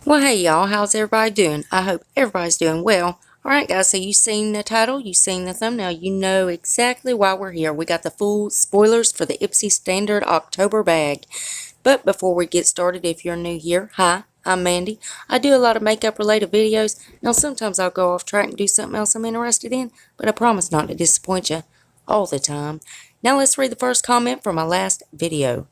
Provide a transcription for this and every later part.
Well, hey y'all, how's everybody doing? I hope everybody's doing well. Alright guys, so you've seen the title, you've seen the thumbnail, you know exactly why we're here. We got the full spoilers for the Ipsy Standard October bag. But before we get started, if you're new here, hi, I'm Mandy. I do a lot of makeup related videos. Now sometimes I'll go off track and do something else I'm interested in, but I promise not to disappoint you all the time. Now let's read the first comment from my last video,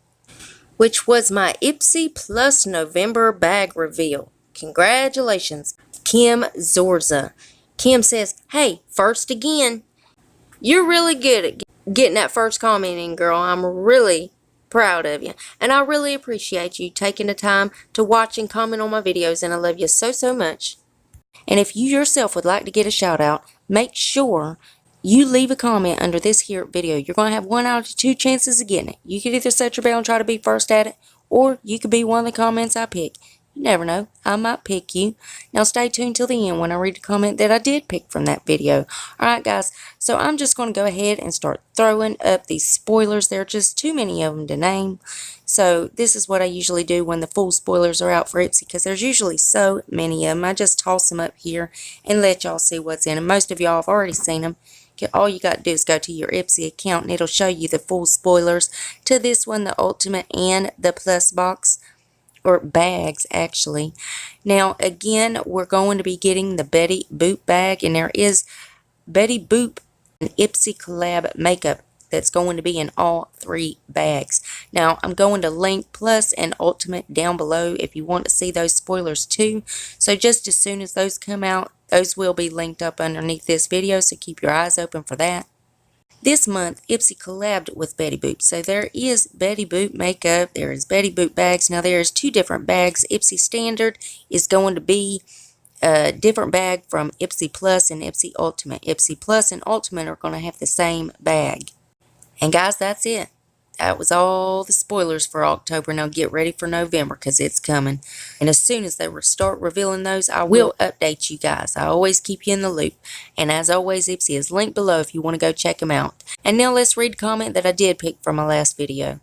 which was my Ipsy Plus November bag reveal. Congratulations, Kim Zorza. Kim says, hey, first again. You're really good at getting that first comment in, girl. I'm really proud of you. And I really appreciate you taking the time to watch and comment on my videos, and I love you so, so much. And if you yourself would like to get a shout out, make sure you leave a comment under this here video. You're going to have 1 out of 2 chances of getting it. You could either set your bell and try to be first at it, or you could be one of the comments I pick. You never know. I might pick you. Now stay tuned till the end when I read the comment that I did pick from that video. Alright guys, so I'm just going to go ahead and start throwing up these spoilers. There are just too many of them to name. So this is what I usually do when the full spoilers are out for Ipsy, because there's usually so many of them. I just toss them up here and let y'all see what's in them. Most of y'all have already seen them. All you got to do is go to your Ipsy account and it'll show you the full spoilers to this one, the Ultimate and the Plus box, or bags actually. Now again, we're going to be getting the Betty Boop bag, and there is Betty Boop and Ipsy collab makeup that's going to be in all 3 bags. Now I'm going to link Plus and Ultimate down below if you want to see those spoilers too. So just as soon as those come out, those will be linked up underneath this video, so keep your eyes open for that. This month, Ipsy collabed with Betty Boop. So there is Betty Boop makeup, there is Betty Boop bags. Now there's 2 different bags. Ipsy Standard is going to be a different bag from Ipsy Plus and Ipsy Ultimate. Ipsy Plus and Ultimate are going to have the same bag. And guys, that's it. That was all the spoilers for October. Now get ready for November, because it's coming. And as soon as they start revealing those, I will update you guys. I always keep you in the loop. And as always, Ipsy is linked below if you want to go check them out. And now let's read a comment that I did pick from my last video.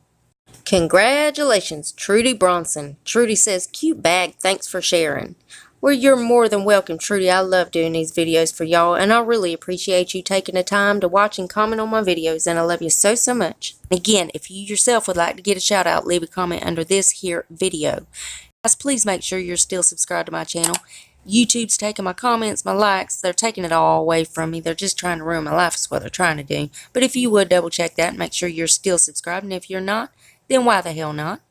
Congratulations, Trudy Bronson. Trudy says, cute bag, thanks for sharing. Well, you're more than welcome, Trudy. I love doing these videos for y'all, and I really appreciate you taking the time to watch and comment on my videos, and I love you so, so much. Again, if you yourself would like to get a shout out, leave a comment under this here video. Guys, please make sure you're still subscribed to my channel. YouTube's taking my comments, my likes, they're taking it all away from me. They're just trying to ruin my life is what they're trying to do. But if you would double check that and make sure you're still subscribed, and if you're not, then why the hell not?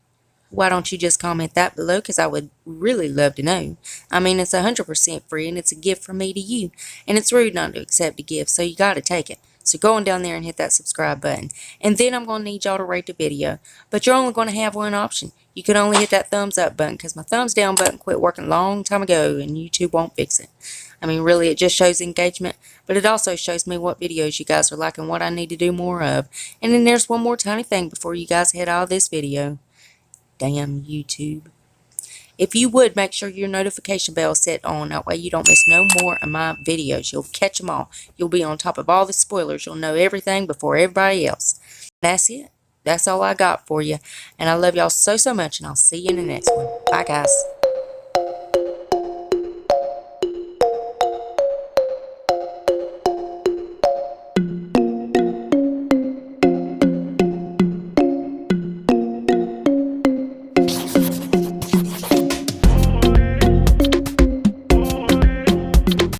Why don't you just comment that below, because I would really love to know. I mean, it's 100% free, and it's a gift from me to you. And it's rude not to accept a gift, so you got to take it. So go on down there and hit that subscribe button. And then I'm going to need y'all to rate the video. But you're only going to have one option. You can only hit that thumbs up button, because my thumbs down button quit working a long time ago, and YouTube won't fix it. I mean, really, it just shows engagement, but it also shows me what videos you guys are liking, what I need to do more of. And then there's one more tiny thing before you guys head out of this video. Damn YouTube. If you would, make sure your notification bell is set on. That way you don't miss no more of my videos. You'll catch them all. You'll be on top of all the spoilers. You'll know everything before everybody else. That's it. That's all I got for you. And I love y'all so, so much. And I'll see you in the next one. Bye, guys.